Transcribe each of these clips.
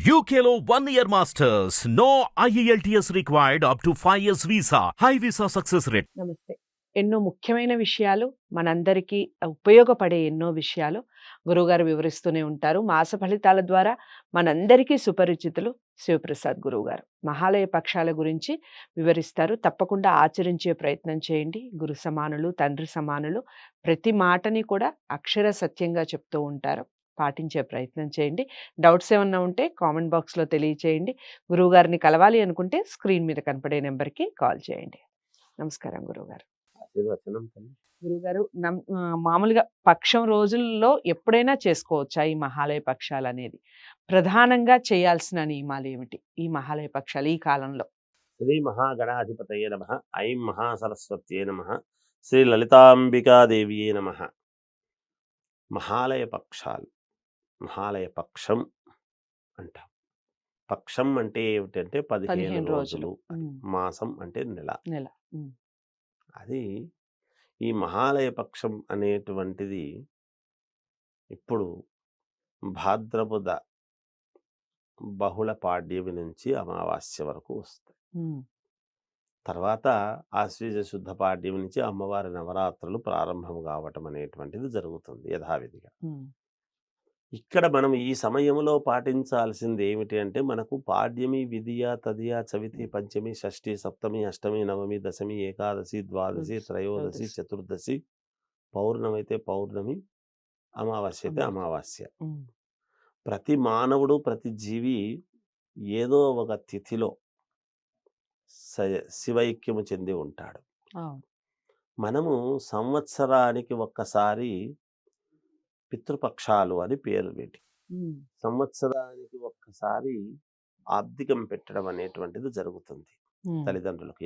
UKLO 1 year masters. No IELTS required up to 5 years visa. High visa success rate. నమస్తే. ఎన్నో ముఖ్యమైన విషయాలు మనందరికీ ఉపయోగపడే ఎన్నో విషయాలు గురువుగారు వివరిస్తూనే ఉంటారు. మాస ఫలితాల ద్వారా మనందరికీ సుపరిచితులు శివప్రసాద్ గురువుగారు. మహాలయ పక్షాల గురించి వివరిస్తారు. తప్పకుండా ఆచరించే ప్రయత్నం చేయండి. గురు సమానులు, తండ్రి సమానులు. ప్రతి మాటని కూడా అక్షర సత్యంగా చెప్తూ ఉంటారు. పాటించే ప్రయత్నం చేయండి. డౌట్స్ ఏమన్నా ఉంటే కామెంట్ బాక్స్‌లో తెలియచేయండి. గురువుగారిని కలవాలి అనుకుంటే స్క్రీన్ మీద కనపడే నెంబర్‌కి కాల్ చేయండి. నమస్కారం గురువుగారు. ఆశీర్వచనం తల్లి. గురువుగారు మామూలుగా పక్షం రోజుల్లో ఎప్పుడైనా చేసుకోవచ్చా ఈ మహాలయ పక్షాలనేది? ప్రధానంగా చేయాల్సిన నియమాలేమిటి? ఈ మహాలయ పక్షాలు ఈ కాలంలో? శ్రీ మహాగణాధిపతయే నమః. ఐం మహాసరస్వత్యే నమః. శ్రీ లలితాంబికాదేవియే నమః. మహాలయ పక్షాలు, మహాలయ పక్షం అంటాం. పక్షం అంటే ఏమిటంటే 15 15 రోజులు. రోజులు. మాసం అంటే నెల. నెల. అది ఈ మహాలయ పక్షం అనేటువంటిది ఇప్పుడు భాద్రపద బహుళ పాడ్యమి నుంచి అమావాస్య వరకు వస్తాయి. తర్వాత ఆశ్వీజ శుద్ధ పాడ్యమి నుంచి అమ్మవారి నవరాత్రులు ప్రారంభం కావటం అనేటువంటిది జరుగుతుంది యథావిధిగా. ఇక్కడ మనం ఈ సమయంలో పాటించాల్సింది ఏమిటి అంటే, మనకు పాడ్యమి, విధియ, తదియ, చవితి, పంచమి, షష్ఠి, సప్తమి, అష్టమి, నవమి, దశమి, ఏకాదశి, ద్వాదశి, త్రయోదశి, చతుర్దశి, పౌర్ణమి అయితే పౌర్ణమి, అమావాస్య అయితే అమావాస్య. ప్రతి మానవుడు, ప్రతి జీవి ఏదో ఒక తిథిలో శివైక్యము చెంది ఉంటాడు. మనము సంవత్సరానికి ఒక్కసారి పితృపక్షాలు అని పేరు పెట్టి సంవత్సరానికి ఒక్కసారి ఆబ్దికం పెట్టడం అనేటువంటిది జరుగుతుంది తల్లిదండ్రులకు.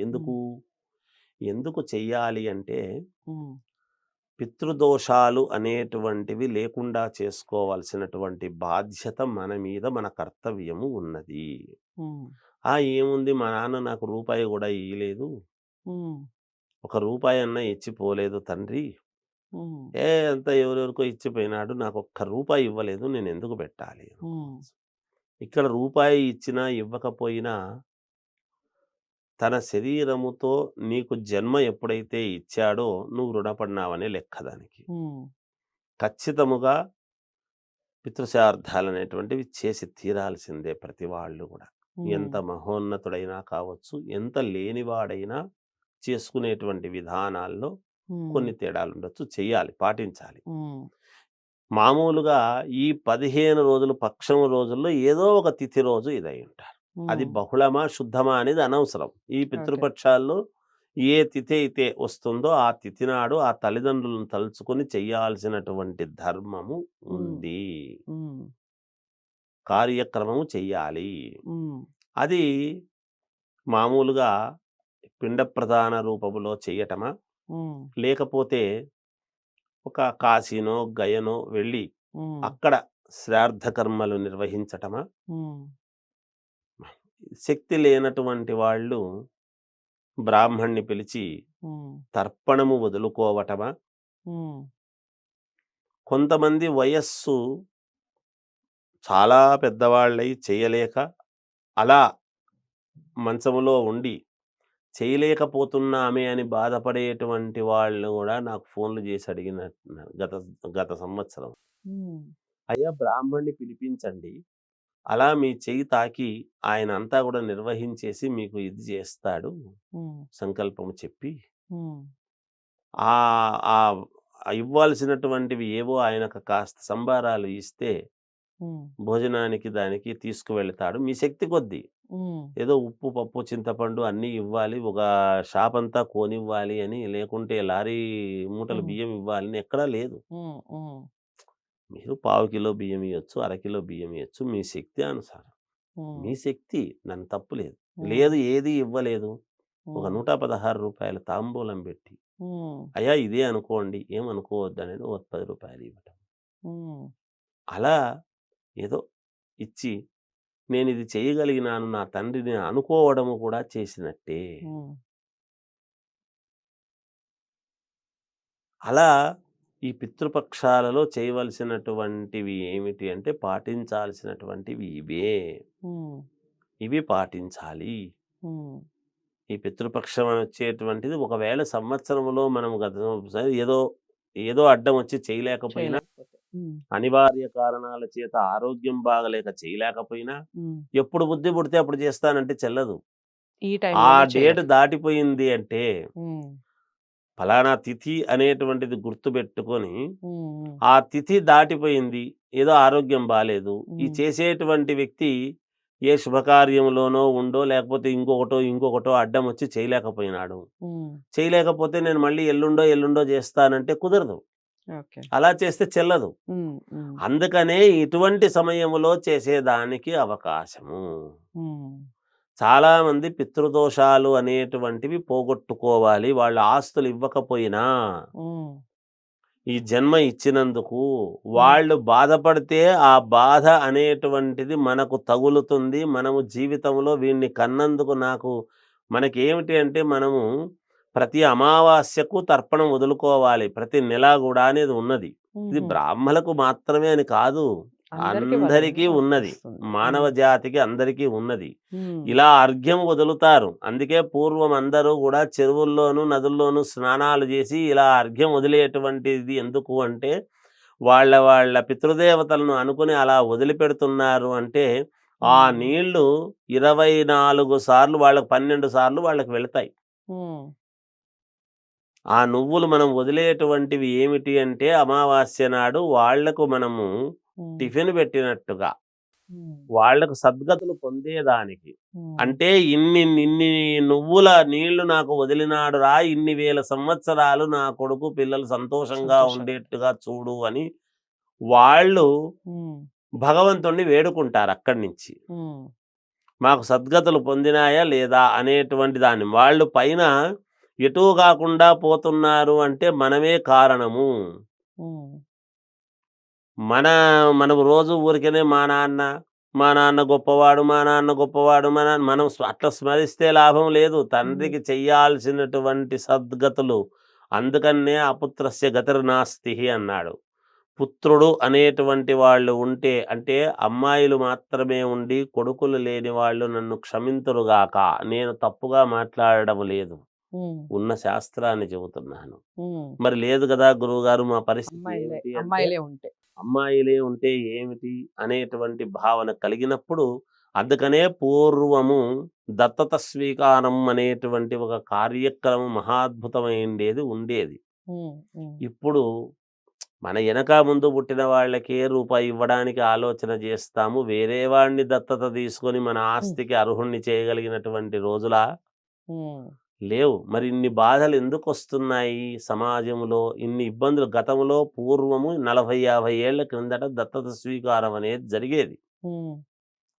ఎందుకు చెయ్యాలి అంటే, పితృదోషాలు అనేటువంటివి లేకుండా చేసుకోవాల్సినటువంటి బాధ్యత మన మీద, మన కర్తవ్యము ఉన్నది. ఏముంది, మా నాన్న నాకు రూపాయి కూడా ఇయ్యలేదు, ఒక రూపాయి అన్నా ఇచ్చిపోలేదు తండ్రి, అంతా ఎవరెవరికో ఇచ్చిపోయినాడు, నాకు ఒక్క రూపాయి ఇవ్వలేదు, నేను ఎందుకు పెట్టాలి? ఇక్కడ రూపాయి ఇచ్చినా ఇవ్వకపోయినా తన శరీరముతో నీకు జన్మ ఎప్పుడైతే ఇచ్చాడో నువ్వు రుణపడినావనే లెక్క దానికి. ఖచ్చితముగా పితృశార్థాలు అనేటువంటివి చేసి తీరాల్సిందే ప్రతి వాళ్ళు కూడా. ఎంత మహోన్నతుడైనా కావచ్చు, ఎంత లేనివాడైనా చేసుకునేటువంటి విధానాల్లో కొన్ని తేడాలు ఉండొచ్చు. చెయ్యాలి, పాటించాలి. మామూలుగా ఈ 15 రోజులు పక్షం రోజుల్లో ఏదో ఒక తిథి రోజు ఇదై ఉంటారు. అది బహుళమా శుద్ధమా అనేది అనవసరం. ఈ పితృపక్షాల్లో ఏ తిథి అయితే వస్తుందో ఆ తిథి నాడు ఆ తల్లిదండ్రులను తలుచుకొని చెయ్యాల్సినటువంటి ధర్మము ఉంది, కార్యక్రమము చెయ్యాలి. అది మామూలుగా పిండ ప్రధాన రూపములో చెయ్యటమా, లేకపోతే ఒక కాశీనో గయనో వెళ్ళి అక్కడ శ్రాద్ధ కర్మలు నిర్వహించటమా, శక్తి లేనటువంటి వాళ్ళు బ్రాహ్మణ్ణి పిలిచి తర్పణము వదులుకోవటమా, కొంతమంది వయస్సు చాలా పెద్దవాళ్ళై చేయలేక అలా మంచములో ఉండి చేయలేకపోతున్నామే అని బాధపడేటువంటి వాళ్ళు కూడా నాకు ఫోన్లు చేసి అడిగినట్టున్నారు గత సంవత్సరం. అయ్యా, బ్రాహ్మణ్ణి పిలిపించండి, అలా మీ చెయ్యి తాకి ఆయన అంతా కూడా నిర్వహించేసి మీకు ఇది చేస్తాడు సంకల్పము చెప్పి, ఆ ఇవ్వాల్సినటువంటివి ఏవో ఆయనకు కాస్త సంబారాలు ఇస్తే భోజనానికి దానికి తీసుకువెళ్తాడు, మీ శక్తి కొద్దీ. ఏదో ఉప్పు, పప్పు, చింతపండు అన్నీ ఇవ్వాలి, ఒక షాప్ అంతా కోనివ్వాలి అని, లేకుంటే లారీ మూటలు బియ్యం ఇవ్వాలని ఎక్కడా లేదు. మీరు 1/2 కిలో బియ్యం ఇవ్వచ్చు, అరకిలో బియ్యం ఇవ్వచ్చు, మీ శక్తి అనుసారం. మీ శక్తి, నన్ను తప్పు లేదు. ఏది ఇవ్వలేదు, ఒక 116 రూపాయల తాంబూలం పెట్టి, అయ్యా ఇదే అనుకోండి, ఏమనుకోవద్దు అనేది ఒక 10 రూపాయలు ఇవ్వటం. అలా ఏదో ఇచ్చి నేను ఇది చేయగలిగినాను నా తండ్రిని అనుకోవడము కూడా చేసినట్టే. అలా ఈ పితృపక్షాలలో చేయవలసినటువంటివి ఏమిటి అంటే పాటించాల్సినటువంటివి ఇవే. ఉమ్, ఇవి పాటించాలి. ఉమ్, ఈ పితృపక్షం అని వచ్చేటువంటిది ఒకవేళ సంవత్సరంలో మనం ఏదో ఏదో అడ్డం వచ్చి చేయలేకపోయినా, చేయలేకపోతే అనివార్య కారణాల చేత ఆరోగ్యం బాగలేక చేయలేకపోయినా, ఎప్పుడు బుద్ధి పుడితే అప్పుడు చేస్తానంటే చెల్లదు. ఈ ఆ టైంలోనే డేట్ చేయాలి. దాటిపోయింది అంటే ఉమ్, ఫలానా తిథి అనేటువంటిది గుర్తుపెట్టుకొని, ఉమ్, ఉమ్, ఆ తిథి దాటిపోయింది, ఏదో ఆరోగ్యం బాలేదు, ఈ ఉమ్, చేసేటువంటి వ్యక్తి ఏ శుభకార్యంలోనో ఉండో లేకపోతే ఇంకొకటో అడ్డం వచ్చి చేయలేకపోయినాడు. ఉమ్, చేయలేకపోతే నేను మళ్ళీ ఎల్లుండో చేస్తానంటే కుదరదు. ఓకే. అలా చేస్తే చెల్లదు. ఉమ్, ఉమ్, అందుకనే ఇటువంటి సమయములో చేసేదానికి అవకాశము. ఉమ్, చాలామంది పితృదోషాలు అనేటువంటివి పోగొట్టుకోవాలి. వాళ్ళ ఆస్తులు ఇవ్వకపోయినా, ఉమ్, ఈ జన్మ ఇచ్చినందుకు ఉమ్, వాళ్ళు బాధపడితే ఆ బాధ అనేటువంటిది మనకు తగులుతుంది. మనము జీవితంలో వీడిని కన్నందుకు మనకేమిటి అంటే మనము ప్రతి అమావాస్యకు తర్పణం వదులుకోవాలి. ప్రతి నెల గూడా అనేది ఉన్నది. ఇది ఉహు. బ్రాహ్మలకు మాత్రమే అని కాదు. అందరికి అందరికీ ఉన్నది. వర్తిస్తుంది. మానవ జాతికి అందరికీ ఉన్నది. ఉమ్, ఇలా అర్ఘ్యం వదులుతారు. అందుకే పూర్వం అందరూ గూడా చెరువుల్లోనూ, నదుల్లోనూ స్నానాలు చేసి ఇలా అర్ఘ్యం వదిలేటువంటిది ఎందుకు అంటే, వాళ్ళ పితృదేవతలను అనుకుని అలా వదిలిపెడుతున్నారు అంటే, ఆ ఉమ్, నీళ్లు 24 సార్లు వాళ్ళకి 12 సార్లు వాళ్ళకి వెళతాయి. ఉమ్, ఆ నువ్వులు మనం వదిలేటువంటివి ఏమిటి అంటే, అమావాస్య నాడు వాళ్లకు మనము ఉమ్, టిఫిన్ పెట్టినట్టుగా, ఉమ్, వాళ్లకు సద్గతులు పొందేదానికి. ఉమ్, అంటే ఇన్ని నువ్వుల నీళ్లు నాకు వదిలినాడు రా, ఇన్ని వేల సంవత్సరాలు నా కొడుకు పిల్లలు సంతోషంగా సంతోషంగా. ఉండేట్టుగా చూడు అని వాళ్ళు ఉమ్, భగవంతుణ్ణి వేడుకుంటారు అక్కడి నుంచి. ఉమ్, మాకు సద్గతులు పొందినాయా లేదా అనేటువంటి దాన్ని. వాళ్ళు పైన ఎటూ కాకుండా పోతున్నారు అంటే మనమే కారణము. ఉమ్, మన మనం రోజు ఊరికనే మా నాన్న గొప్పవాడు, మా నాన్న గొప్పవాడు, మనం అట్లా స్మరిస్తే లాభం లేదు. తండ్రికి చెయ్యాల్సినటువంటి సద్గతులు. అందుకనే అపుత్రస్య గతిర్నాస్తి అన్నాడు. పుత్రుడు అనేటువంటి వాళ్ళు ఉంటే, అంటే అమ్మాయిలు మాత్రమే ఉండి కొడుకులు లేని వాళ్ళు నన్ను క్షమింతురుగాక. నేను తప్పుగా మాట్లాడడం లేదు. ఉమ్, ఉన్న శాస్త్రాన్ని చెబుతున్నాను. ఉమ్. మరి లేదు కదా గురువుగారు, మా పరిస్థితి అమ్మాయిలే ఏమిటి అంటే, అమ్మాయిలే ఉంటే. అమ్మాయిలే ఉంటే ఏమిటి అనేటువంటి భావన కలిగినప్పుడు, అందుకనే పూర్వము దత్తత స్వీకారం అనేటువంటి ఒక కార్యక్రమం మహాద్భుతమైండేది ఉండేది. ఉమ్, ఉమ్, ఇప్పుడు మన వెనక ముందు పుట్టిన వాళ్ళకే రూపాయి ఇవ్వడానికి ఆలోచన చేస్తాము. వేరే వాడిని దత్తత తీసుకొని మన ఆస్తికి అర్హుణ్ణి చేయగలిగినటువంటి రోజులా ఉమ్, లేవు. మరి ఇన్ని బాధలు ఎందుకొస్తున్నాయి సమాజంలో? ఇన్ని ఇబ్బందులు గతంలో పూర్వము 40, 50 ఏళ్ల క్రిందట దత్తత స్వీకారం అనేది జరిగేది. ఉమ్,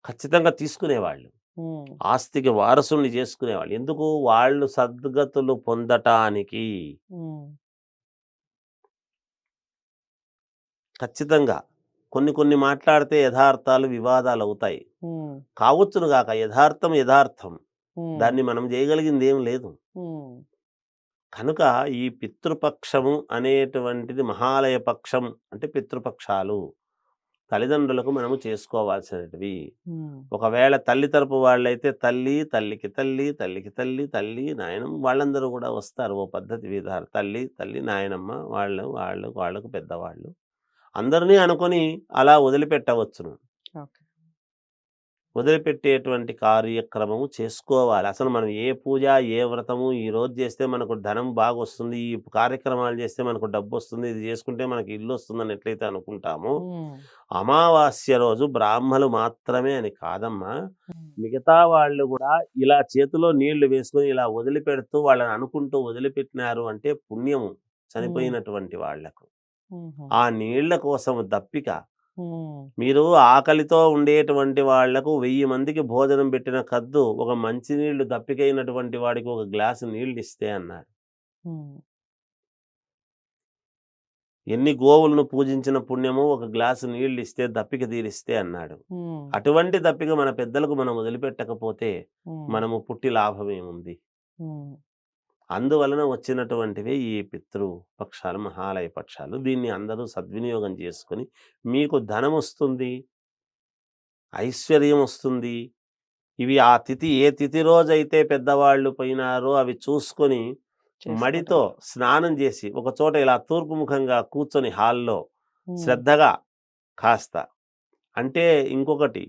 ఖచ్చితంగా తీసుకునేవాళ్ళు. ఉమ్, ఆస్తికి వారసుల్ని చేసుకునేవాళ్ళు. ఎందుకు? వాళ్ళు సద్గతులు పొందటానికి. ఉమ్, ఖచ్చితంగా. కొన్ని మాట్లాడితే యథార్థాలు వివాదాలవుతాయి. ఉమ్, కావచ్చును గాక. యథార్థం యథార్థం. ఉమ్, దాన్ని మనం చేయగలిగిందేం లేదు. ఉమ్, కనుక ఈ పితృపక్షము అనేటువంటిది మహాలయ పక్షం అంటే పితృపక్షాలు. తల్లిదండ్రులకు మనము చేసుకోవాల్సినటివి. ఉమ్, ఒకవేళ తల్లి తరపు వాళ్ళైతే తల్లి, తల్లికి తల్లి, తల్లికి తల్లి, తల్లి, నాయనమ్మ వాళ్ళందరూ గూడా వస్తారు. ఓ పద్ధతి విధానం. తల్లి, నాయనమ్మ వాళ్ళకు పెద్దవాళ్ళు. అందరినీ అనుకొని అలా వదిలిపెట్టవచ్చును. ఓకే. వదిలిపెట్టేటువంటి కార్యక్రమము చేసుకోవాలి. అసలు మనం ఏ పూజ, ఏ వ్రతము ఈరోజు చేస్తే మనకు ధనం బాగొస్తుంది, ఈ కార్యక్రమాలు చేస్తే మనకు డబ్బొస్తుంది, ఇది చేసుకుంటే మనకి ఇల్లొస్తుందని ఎట్లయితే అనుకుంటామో, ఉమ్, అమావాస్య రోజు బ్రాహ్మలు మాత్రమే అని కాదమ్మా. ఉమ్, మిగతా వాళ్ళు గూడా ఇలా చేతిలో నీళ్లు వేసుకొని ఇలా వదిలిపెడుతూ వాళ్ళని అనుకుంటూ వదిలిపెట్టినారు అంటే పుణ్యము చనిపోయినటువంటి వాళ్లకు. ఉహు, ఆ నీళ్ల కోసం దప్పిక. ఉమ్, మీరు ఆకలితో ఉండేటువంటి వాళ్లకు 1000 మందికి భోజనం పెట్టిన కద్దు ఒక మంచినీళ్లు దప్పికైనటువంటి వాడికి ఒక గ్లాసు నీళ్ళిస్తే అన్నాడు. ఉమ్, ఎన్ని గోవులను పూజించిన పుణ్యము ఒక గ్లాసు నీళ్ళిస్తే దప్పిక తీరిస్తే అన్నాడు. ఉమ్, అటువంటి దప్పిక మన పెద్దలకు మనం వదిలిపెట్టకపోతే ఉమ్, మనము పుట్టి లాభమేముంది? ఉమ్, అందువలన వచ్చినటువంటివే ఈ పితృపక్షాలు, మహాలయ పక్షాలు. దీన్ని అందరూ సద్వినియోగం చేసుకొని మీకు ధనమొస్తుంది, ఐశ్వర్యం వస్తుంది. ఇవి ఆ తిథి ఏ తిథి రోజైతే పెద్దవాళ్ళు పోయినారో అవి చూసుకొని మడితో చేసుకోవటం. స్నానం చేసి ఒక చోట ఇలా తూర్పు ముఖంగా కూర్చొని హాల్‌లో ఉమ్, శ్రద్ధగా కాస్త అంటే ఇంకొకటి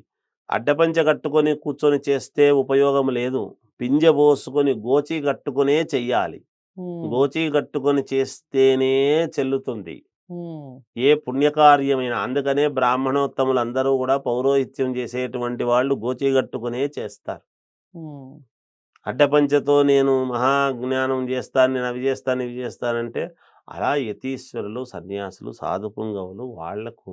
అడ్డపంచె కట్టుకొని కూర్చొని చేస్తే ఉపయోగం లేదు. పింజె పోసుకొని గోచి కట్టుకునే చెయ్యాలి. ఉమ్, గోచి కట్టుకొని చేస్తేనే చెల్లుతుంది. ఉమ్, ఏ పుణ్యకార్యమైనా అందుకనే బ్రాహ్మణోత్తములందరూ కూడా పౌరోహిత్యం చేసేటువంటి వాళ్ళు గోచి కట్టుకునే చేస్తారు. ఉమ్, అడ్డపంచెతో నేను మహాజ్ఞానం చేస్తాను, నేను అవి చేస్తాను, ఇవి చేస్తానంటే అలా యతీశ్వరులు, సన్యాసులు, సాధు పుంగవులు వాళ్లకు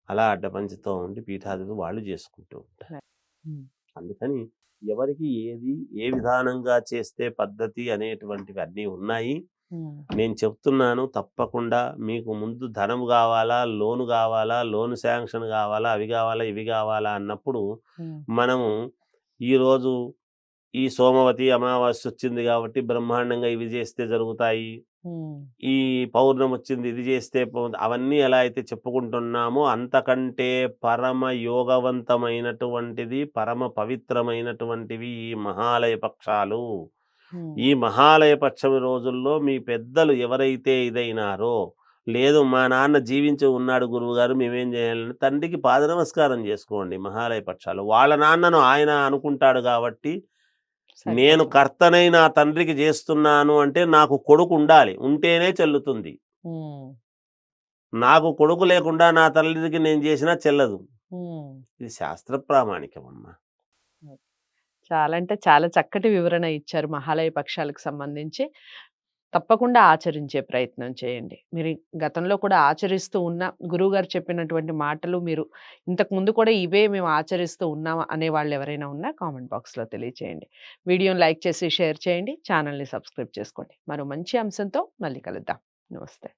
అలా అడ్డపంచెతో ఉండి పీఠాదులు వాళ్ళు చేసుకుంటూ ఉంటారు. ఉమ్, అందుకని ఎవరికి ఏది ఏ విధానంగా చేస్తే పద్ధతి అనేటువంటివి అన్నీ ఉన్నాయి. ఉమ్, నేను చెప్తున్నాను తప్పకుండా మీకు ముందు ధనం కావాలా, లోను కావాలా, లోను శాంక్షన్ కావాలా, అవి కావాలా, ఇవి కావాలా అన్నప్పుడు ఉమ్, మనము ఈరోజు ఈ సోమవతి అమావాస్య వచ్చింది కాబట్టి బ్రహ్మాండంగా ఇవి చేస్తే జరుగుతాయి. ఉమ్, ఈ పౌర్ణమి వచ్చింది ఇది చేస్తే అవన్నీ ఎలా అయితే చెప్పుకుంటున్నామో అంతకంటే పరమ యోగవంతమైనటువంటిది, పరమ పవిత్రమైనటువంటివి ఈ మహాలయ పక్షాలు. ఉమ్, ఈ మహాలయ పక్షమి రోజుల్లో మీ పెద్దలు ఎవరైతే ఇదైనారో, లేదు మా నాన్న జీవించి ఉన్నాడు గురువుగారు మేమేం చేయాలని తండ్రికి పాద నమస్కారం చేసుకోండి. మహాలయ పక్షాలు వాళ్ళ నాన్నను ఆయన అనుకుంటాడు కాబట్టి నేను సరిపోతుంది. కర్తనై నా తండ్రికి చేస్తున్నాను అంటే నాకు కొడుకు ఉండాలి, ఉంటేనే చెల్లుతుంది. ఉమ్, నాకు కొడుకు లేకుండా నా తల్లికి నేను చేసినా చెల్లదు. ఉమ్. ఇది శాస్త్ర ప్రామాణికం అమ్మా. చాలా అంటే చాలా చక్కటి వివరణ ఇచ్చారు మహాలయ పక్షాలకు సంబంధించి. తప్పకుండా ఆచరించే ప్రయత్నం చేయండి. మీరు గతంలో కూడా ఆచరిస్తూ ఉన్న గురువుగారు చెప్పినటువంటి మాటలు మీరు ఇంతకు ముందు కూడా ఇవే మేము ఆచరిస్తూ ఉన్నాం అనేవాళ్ళు ఎవరైనా ఉన్నా కామెంట్ బాక్స్‌లో తెలియచేయండి. వీడియోని లైక్ చేసి షేర్ చేయండి. ఛానల్‌ని సబ్స్క్రైబ్ చేసుకోండి. మరో మంచి అంశంతో మళ్ళీ కలుద్దాం. నమస్తే.